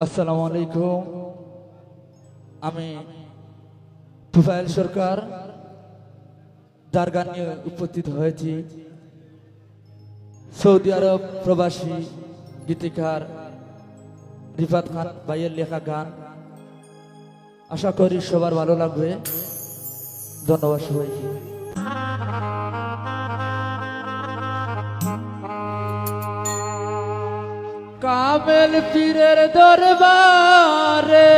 আসসালামু আলাইকুম। আমি তুফাইল সরকার দারগান নিয়ে উপস্থিত হয়েছি। সৌদি আরব প্রবাসী গীতিকার রিফাত খান ভাইয়ের লেখা গান। আশা করি সবার ভালো লাগবে। ধন্যবাদ সবাইকে। কামেল পীরের দরবারে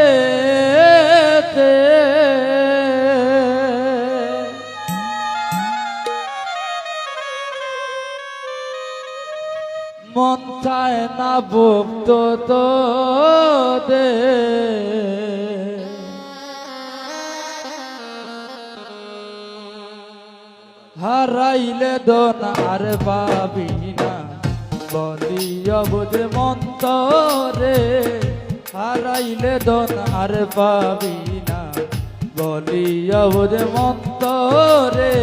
মন চায় না ভক্ত তো দে, হারাইলে দোন আর পাবি না বলি অবুধ মন্তরে, হারাইলে দোন আর পাবি না বলি অবুধ মন্তরে।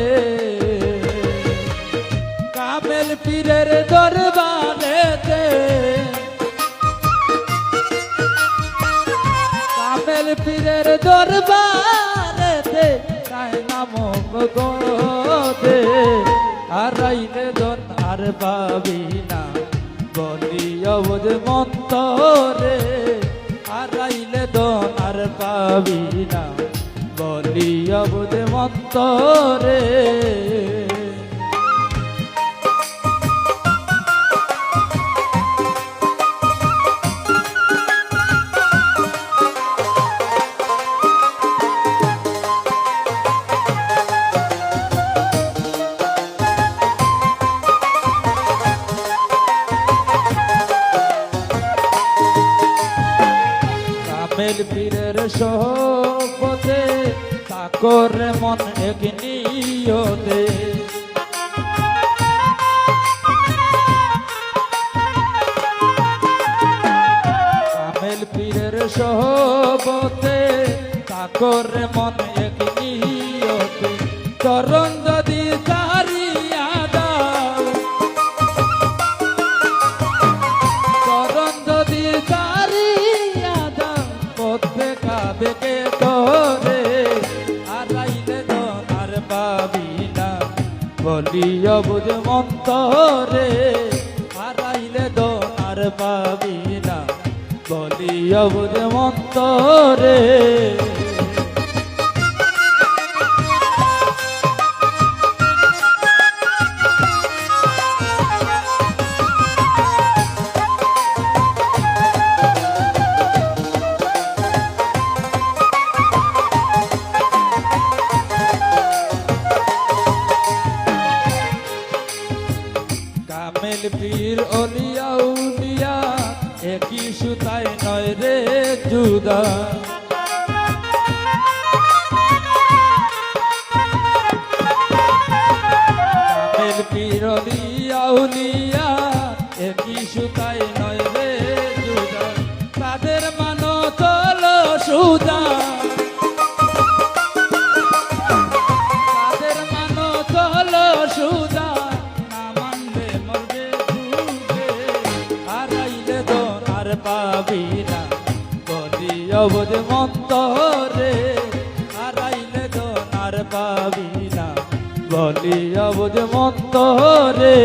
কামেল পীরের দরবারেতে, কামেল পীরের দরবারেতে তাই নাম গোদে, হারাইলে দোন আর পাবি না বলি অবুধ মন্তরে, হারাইলে দোন আর পাবি না বলি অবুধ মন্তরে। কামেল পীরের সোহবতে তাকর মন এক নিয়তে, কামেল পীরের সোহবতে তাকর মন এক নিয়তে। চরণ যদি চারিয়া দাও, চরণ যদি চারিয়া দাও পথে কাবেকে তোরে, হারাইলে দোন আর পাবি না বলি অবুধ মন্তরে, হারাইলে দোন আর পাবি না বলি অবুধ মন্তরে। কামেল পীর অলিয়া উলিয়া একই সুতায় নয় রে জুদা, কামেল পীর অলিয়া উলিয়া একই সুতায় নয় রে জুদা। তাদের মানো চলো সুদা, তাদের মানো চলো সুদা, পাবি না বলি অবুধ মন্তরে, হারাইলে দোন আর পাবি না বলি অবুধ মন্তরে।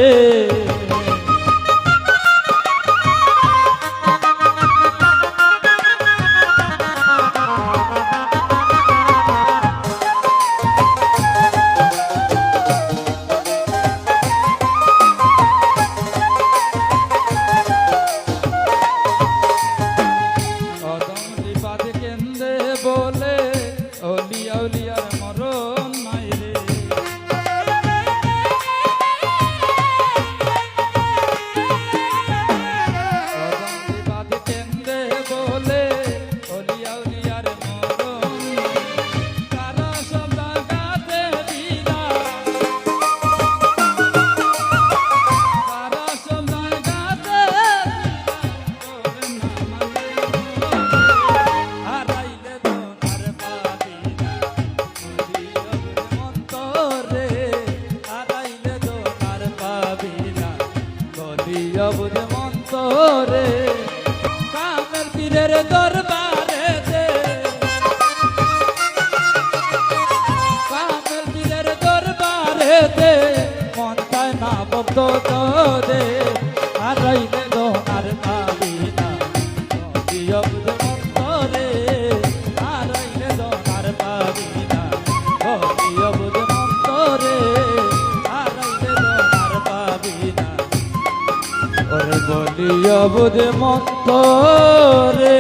বলে অলিয়া উলিয়ার মরণ নাই রে, পীরের দরবারে দে কামেল পীরের দরবারে দে মন চায় না বদ্ধ দে হারাইলে দোনার পাবি না যদি অবুঝ মন্তরে হারাইলে দোনার পাবি না যদি অবুঝ মন্তরে হারাইলে দোনার পাবি না ওরে বলি অবুঝ মন্তরে